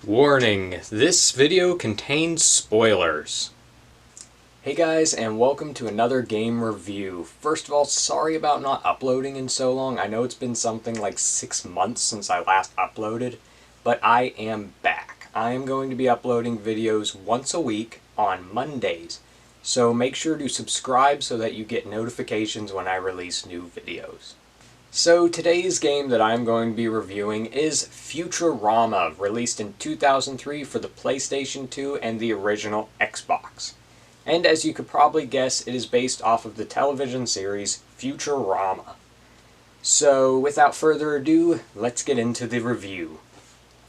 Warning, this video contains spoilers. Hey guys, and welcome to another game review. First of all, sorry about not uploading in so long. I know it's been something like 6 months since I last uploaded, but I am back. I am going to be uploading videos once a week on Mondays, so make sure to subscribe so that you get notifications when I release new videos. So today's game that I'm going to be reviewing is Futurama, released in 2003 for the PlayStation 2 and the original Xbox. And as you could probably guess, it is based off of the television series Futurama. So without further ado, let's get into the review.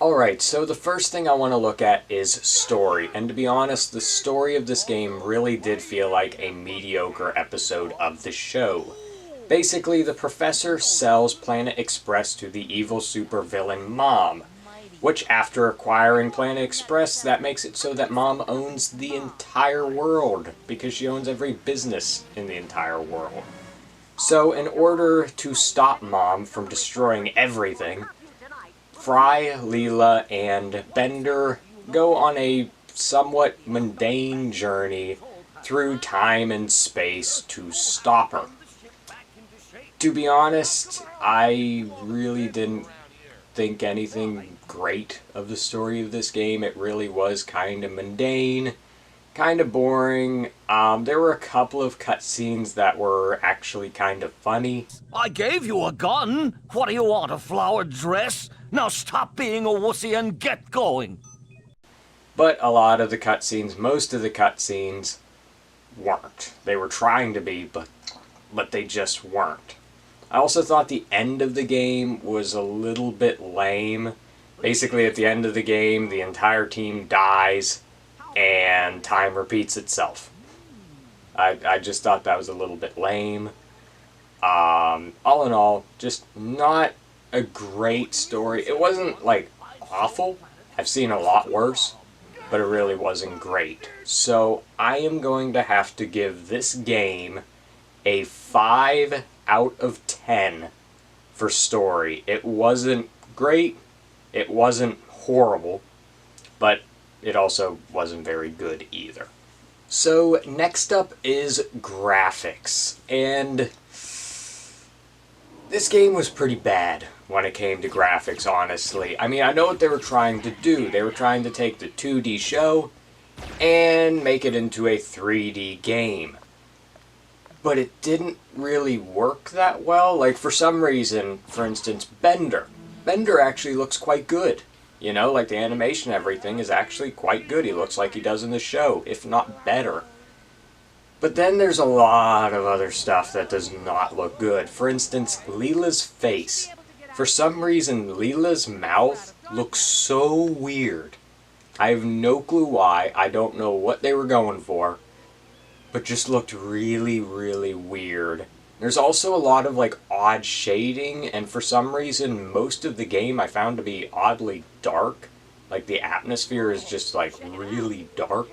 Alright, so the first thing I want to look at is story, and to be honest, the story of this game really did feel like a mediocre episode of the show. Basically, the professor sells Planet Express to the evil supervillain Mom, which after acquiring Planet Express, that makes it so that Mom owns the entire world, because she owns every business in the entire world. So in order to stop Mom from destroying everything, Fry, Leela, and Bender go on a somewhat mundane journey through time and space to stop her. To be honest, I really didn't think anything great of the story of this game. It really was kind of mundane, kind of boring. There were a couple of cutscenes that were actually kind of funny. I gave you a gun. What do you want, a flowered dress? Now stop being a wussy and get going. But a lot of the cutscenes, most of the cutscenes, weren't. They were trying to be, but they just weren't. I also thought the end of the game was a little bit lame. Basically, at the end of the game, the entire team dies, and time repeats itself. I just thought that was a little bit lame. All in all, just not a great story. It wasn't, like, awful. I've seen a lot worse, but it really wasn't great. So, I am going to have to give this game a 5 out of 10 for story. It wasn't great, it wasn't horrible, but it also wasn't very good either. So next up is graphics, and this game was pretty bad when it came to graphics, honestly. I mean, I know what they were trying to do. They were trying to take the 2D show and make it into a 3D game. But it didn't really work that well. Like, for some reason, for instance, Bender actually looks quite good. You know, like, the animation and everything is actually quite good. He looks like he does in the show, if not better. But then there's a lot of other stuff that does not look good. For instance, Leela's face. For some reason, Leela's mouth looks so weird. I have no clue why. I don't know what they were going for, but just looked really, really weird. There's also a lot of, like, odd shading, and for some reason, most of the game I found to be oddly dark. Like, the atmosphere is just, like, really dark.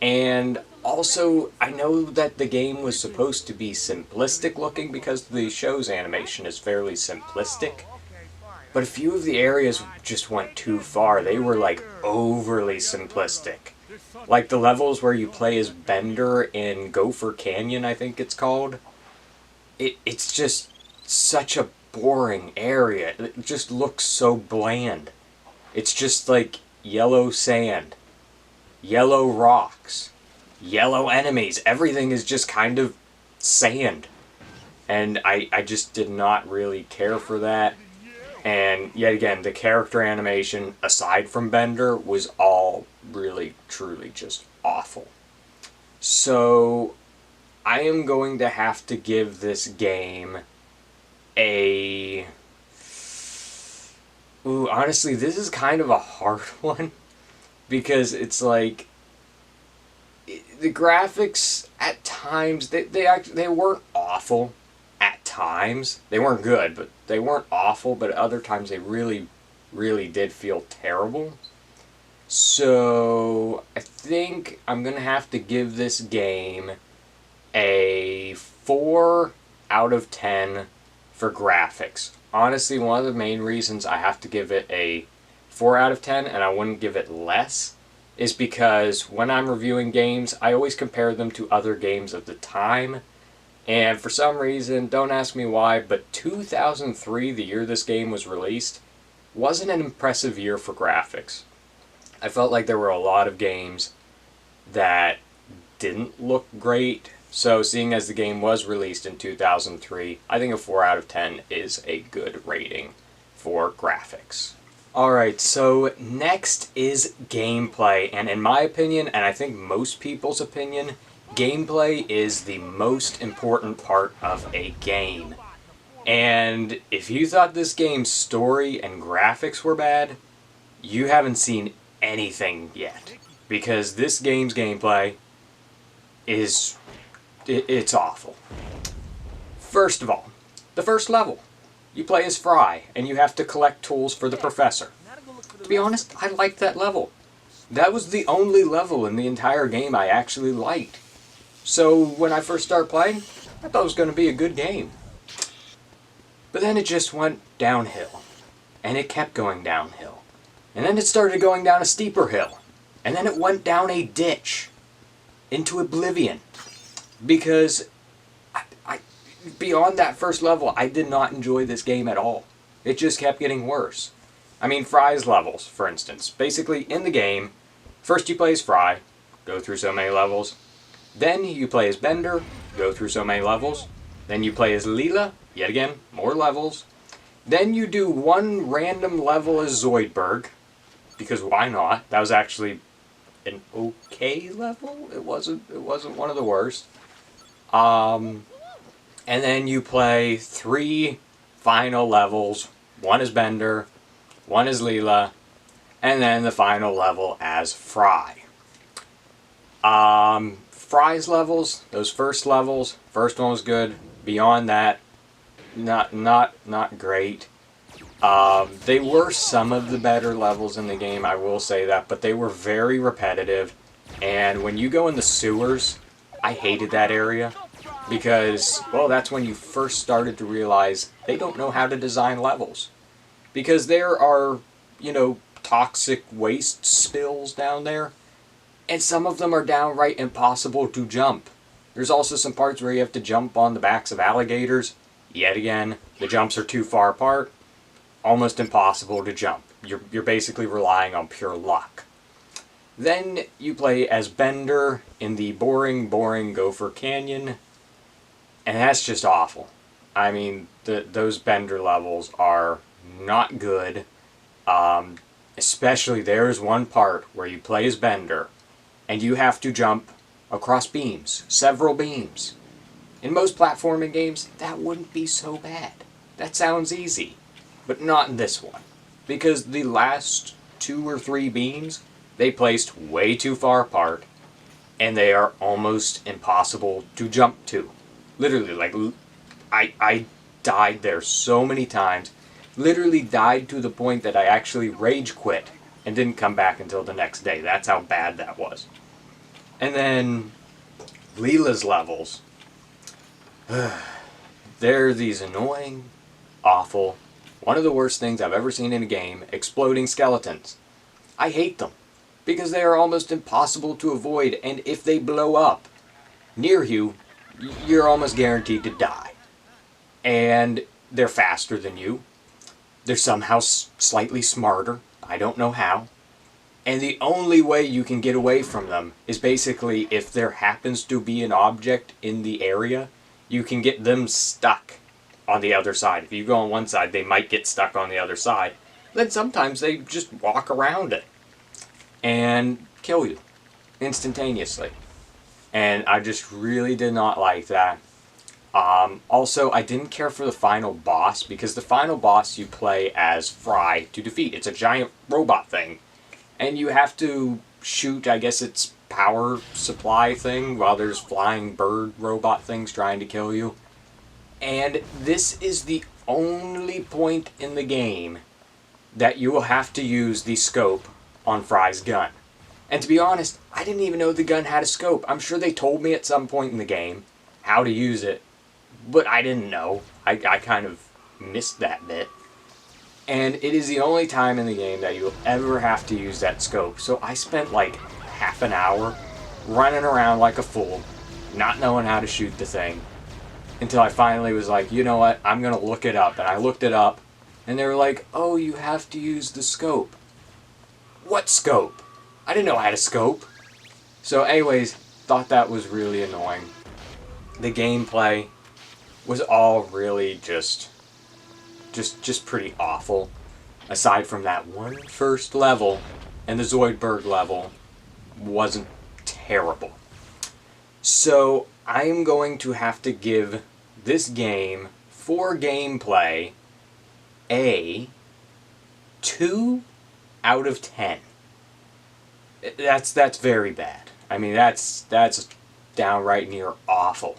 And also, I know that the game was supposed to be simplistic looking because the show's animation is fairly simplistic. But a few of the areas just went too far. They were, like, overly simplistic. Like the levels where you play as Bender in Gopher Canyon, I think it's called. It's just such a boring area. It just looks so bland. It's just like yellow sand, yellow rocks, yellow enemies. Everything is just kind of sand. And I just did not really care for that. And yet again, the character animation, aside from Bender, was all really, truly just awful. So, I am going to have to give this game a... Ooh, honestly, this is kind of a hard one. Because it's like... The graphics, at times, they weren't awful. At times. They weren't good, but they weren't awful, but at other times they really, really did feel terrible. So, I think I'm going to have to give this game a 4 out of 10 for graphics. Honestly, one of the main reasons I have to give it a 4 out of 10 and I wouldn't give it less is because when I'm reviewing games, I always compare them to other games of the time. And for some reason, don't ask me why, but 2003, the year this game was released, wasn't an impressive year for graphics. I felt like there were a lot of games that didn't look great. So seeing as the game was released in 2003, I think a 4 out of 10 is a good rating for graphics. Alright, so next is gameplay, and in my opinion, and I think most people's opinion, gameplay is the most important part of a game. And if you thought this game's story and graphics were bad, you haven't seen anything yet. Because this game's gameplay is... it's awful. First of all, the first level. You play as Fry, and you have to collect tools for the professor. To be honest, I liked that level. That was the only level in the entire game I actually liked. So when I first started playing, I thought it was going to be a good game. But then it just went downhill. And it kept going downhill. And then it started going down a steeper hill. And then it went down a ditch. Into oblivion. Because beyond that first level, I did not enjoy this game at all. It just kept getting worse. I mean, Fry's levels, for instance. Basically, in the game, first you play as Fry, go through so many levels. Then you play as Bender, go through so many levels. Then you play as Leela, yet again, more levels. Then you do one random level as Zoidberg, because why not? That was actually an okay level. It wasn't one of the worst. And then you play 3 final levels. One as Bender, one as Leela, and then the final level as Fry. Fry's levels, those first levels, first one was good. Beyond that, not great. They were some of the better levels in the game, I will say that, but they were very repetitive. And when you go in the sewers, I hated that area. Because, well, that's when you first started to realize they don't know how to design levels. Because there are, toxic waste spills down there. And some of them are downright impossible to jump. There's also some parts where you have to jump on the backs of alligators. Yet again, the jumps are too far apart. Almost impossible to jump. You're basically relying on pure luck. Then you play as Bender in the boring Gopher Canyon. And that's just awful. I mean, those Bender levels are not good. Especially there's one part where you play as Bender and you have to jump across beams, several beams. In most platforming games, that wouldn't be so bad. That sounds easy. But not in this one. Because the last 2 or 3 beams, they placed way too far apart and they are almost impossible to jump to. Literally, like, I died there so many times. Literally died to the point that I actually rage quit and didn't come back until the next day. That's how bad that was. And then Leela's levels. They're these annoying, awful, one of the worst things I've ever seen in a game, exploding skeletons. I hate them because they are almost impossible to avoid, and if they blow up near you, you're almost guaranteed to die. And they're faster than you. They're somehow slightly smarter. I don't know how. And the only way you can get away from them is basically if there happens to be an object in the area, you can get them stuck on the other side. If you go on one side, they might get stuck on the other side. Then sometimes they just walk around it and kill you instantaneously. And I just really did not like that. Also, I didn't care for the final boss, because the final boss you play as Fry to defeat. It's a giant robot thing. And you have to shoot, I guess it's power supply thing, while there's flying bird robot things trying to kill you. And this is the only point in the game that you will have to use the scope on Fry's gun. And to be honest, I didn't even know the gun had a scope. I'm sure they told me at some point in the game how to use it, but I didn't know. I kind of missed that bit. And it is the only time in the game that you'll ever have to use that scope. So I spent like half an hour running around like a fool, not knowing how to shoot the thing, until I finally was like, you know what, I'm going to look it up. And I looked it up, and they were like, oh, you have to use the scope. What scope? I didn't know how to scope. So anyways, thought that was really annoying. The gameplay was all really just pretty awful. Aside from that one first level, and the Zoidberg level wasn't terrible. So I'm going to have to give this game, for gameplay, a 2 out of 10. That's very bad. I mean, that's downright near awful.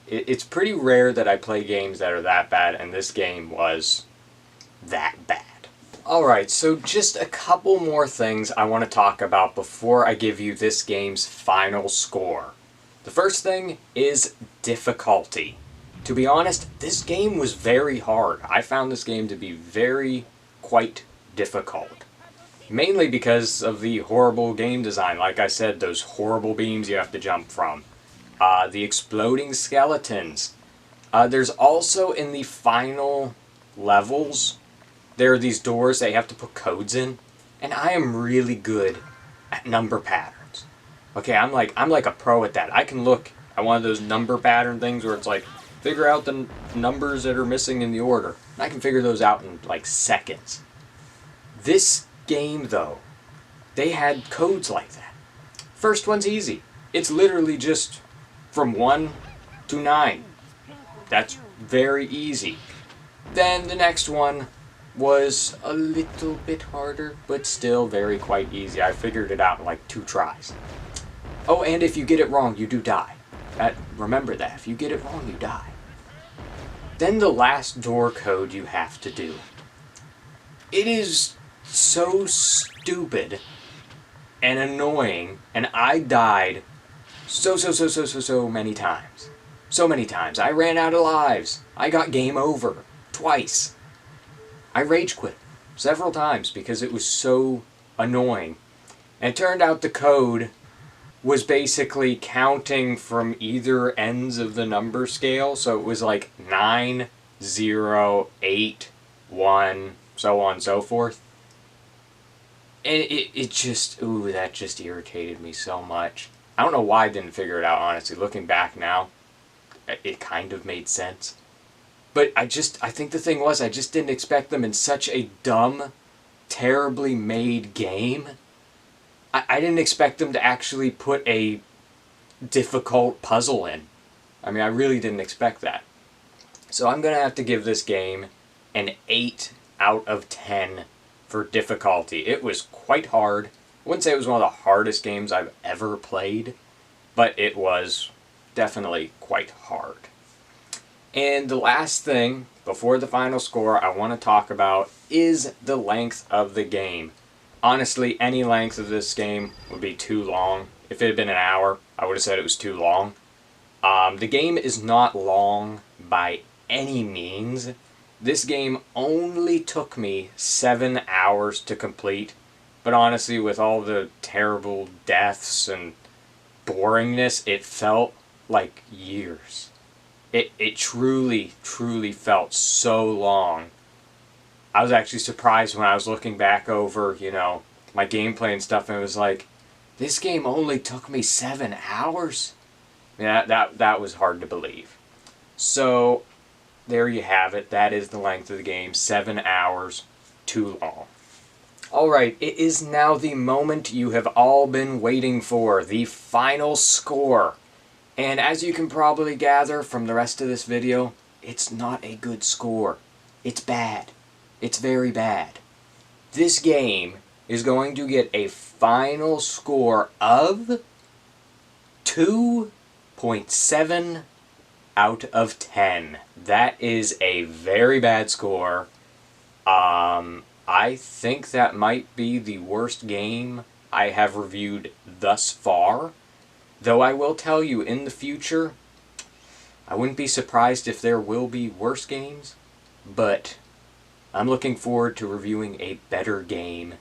It's pretty rare that I play games that are that bad, and this game was that bad. Alright, so just a couple more things I want to talk about before I give you this game's final score. The first thing is difficulty. To be honest, this game was very hard. I found this game to be quite difficult. Mainly because of the horrible game design. Like I said, those horrible beams you have to jump from. The exploding skeletons. There's also in the final levels, there are these doors that you have to put codes in, and I am really good at number patterns. Okay, I'm like a pro at that. I can look at one of those number pattern things where it's like, figure out the numbers that are missing in the order. And I can figure those out in like seconds. This game, though, they had codes like that. First one's easy. It's literally just from 1 to 9. That's very easy. Then the next one was a little bit harder, but still quite easy. I figured it out in like 2 tries. Oh, and if you get it wrong, you do die. Remember that. If you get it wrong, you die. Then the last door code you have to do. It is so stupid and annoying, and I died so many times. So many times. I ran out of lives. I got game over. Twice. I rage quit several times because it was so annoying. And it turned out the code was basically counting from either ends of the number scale. So it was like 9, 0, 8, 1, so on and so forth. And it just, that just irritated me so much. I don't know why I didn't figure it out, honestly. Looking back now, it kind of made sense. But I think the thing was, I just didn't expect them in such a dumb, terribly made game. I didn't expect them to actually put a difficult puzzle in. I mean, I really didn't expect that. So I'm going to have to give this game an 8 out of 10 for difficulty. It was quite hard. I wouldn't say it was one of the hardest games I've ever played, but it was definitely quite hard. And the last thing, before the final score, I want to talk about is the length of the game. Honestly, any length of this game would be too long. If it had been an hour, I would have said it was too long. The game is not long by any means. This game only took me 7 hours to complete. But honestly, with all the terrible deaths and boringness, it felt like years. It truly felt so long. I was actually surprised when I was looking back over, my gameplay and stuff, and it was like, this game only took me 7 hours? Yeah, that was hard to believe. So, there you have it. That is the length of the game. 7 hours. Too long. Alright, it is now the moment you have all been waiting for. The final score. And as you can probably gather from the rest of this video, it's not a good score. It's bad. It's very bad. This game is going to get a final score of 2.7 out of 10. That is a very bad score. I think that might be the worst game I have reviewed thus far. Though I will tell you, in the future, I wouldn't be surprised if there will be worse games, but I'm looking forward to reviewing a better game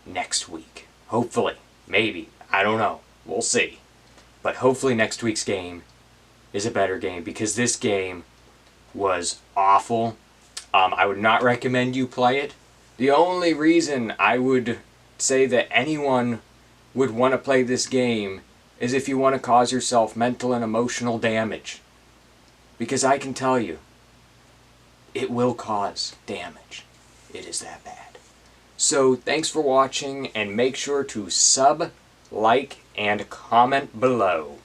next week. Hopefully. Maybe. I don't know. We'll see. But hopefully next week's game is a better game, because this game was awful. I would not recommend you play it. The only reason I would say that anyone would want to play this game is if you want to cause yourself mental and emotional damage. Because I can tell you, it will cause damage. It is that bad. So thanks for watching, and make sure to sub, like, and comment below.